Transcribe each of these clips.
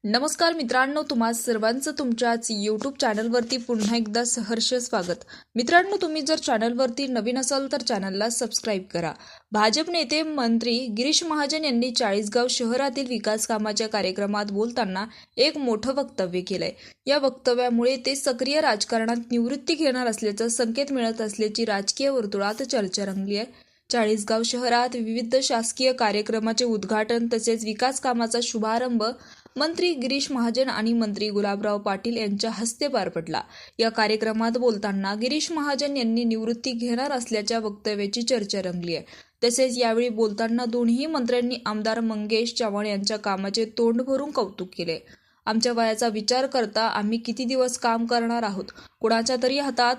नमस्कार मित्रांनो, तुम्हा सर्वांचं तुमच्याच यूट्यूब चॅनलवरती पुन्हा एकदा सहर्ष स्वागत। मित्रांनो, तुम्ही जर चॅनलवरती नवीन असाल तर चॅनलला सबस्क्राईब करा। भाजप नेते मंत्री गिरीश महाजन यांनी चाळीसगाव शहरातील विकास कामाच्या कार्यक्रमात बोलताना एक मोठं वक्तव्य केलंय। या वक्तव्यामुळे ते सक्रिय राजकारणात निवृत्ती घेणार असल्याचा संकेत मिळत असल्याची राजकीय वर्तुळात चर्चा रंगली आहे। चाळीसगाव शहरात विविध शासकीय कार्यक्रमाचे उद्घाटन तसेच विकास कामाचा शुभारंभ मंत्री गिरीश महाजन आणि मंत्री गुलाबराव पाटील यांच्या हस्ते पार पडला। या कार्यक्रमात बोलताना गिरीश महाजन यांनी निवृत्ती घेणार असल्याच्या वक्तव्याची चर्चा रंगली आहे। तसेच यावेळी बोलताना दोन्ही मंत्र्यांनी आमदार मंगेश चव्हाण यांच्या कामाचे तोंड भरून कौतुक केले। आमच्या वयाचा विचार करता आम्ही किती दिवस काम करणार आहोत, कुणाच्या तरी हातात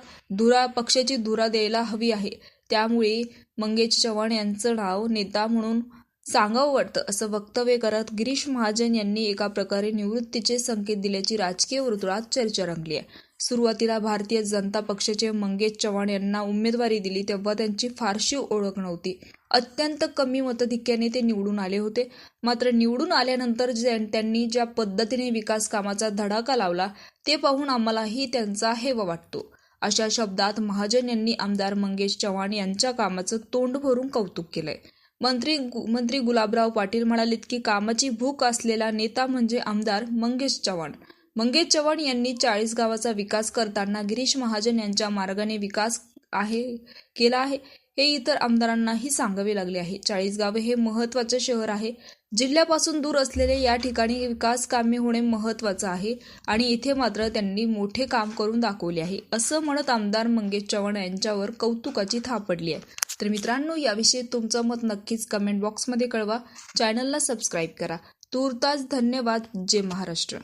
पक्षाची धुरा द्यायला हवी आहे। त्यामुळे मंगेश चव्हाण यांचं नाव नेता म्हणून सांगावं वाटतं असं वक्तव्य करत गिरीश महाजन यांनी एका प्रकारे निवृत्तीचे संकेत दिल्याची राजकीय वर्तुळात चर्चा रंगली आहे। सुरुवातीला भारतीय जनता पक्षाचे मंगेश चव्हाण यांना उमेदवारी दिली तेव्हा त्यांची फारशी ओळख नव्हती। अत्यंत कमी मताधिक्याने ते निवडून आले होते। मात्र निवडून आल्यानंतर त्यांनी ज्या पद्धतीने विकास कामाचा धडाका लावला ते पाहून आम्हालाही त्यांचा हेवा वाटतो। अशा शब्दात महाजन यांनी आमदार मंगेश चव्हाण यांच्या कामाचं तोंड भरून कौतुक केलंय। मंत्री गुलाबराव पाटील म्हणालेत की कामाची भूक असलेला नेता म्हणजे आमदार मंगेश चव्हाण। मंगेश चव्हाण यांनी चाळीसगावाचा विकास करताना गिरीश महाजन यांच्या मार्गाने विकास केला आहे हे इतर आमदारांनाही सांगावे लागले आहे। चाळीसगाव हे महत्त्वाचे शहर आहे। जिल्ह्यापासून दूर असलेले या ठिकाणी विकास कामे होणे महत्त्वाचं आहे आणि इथे मात्र त्यांनी मोठे काम करून दाखवले आहे असं म्हणत आमदार मंगेश चव्हाण यांच्यावर कौतुकाची थाप पडली आहे। तर मित्रांनो, याविषयी तुमचं मत नक्कीच कमेंट बॉक्समध्ये कळवा। चॅनलला सबस्क्राईब करा। तूर्तास धन्यवाद। जय महाराष्ट्र।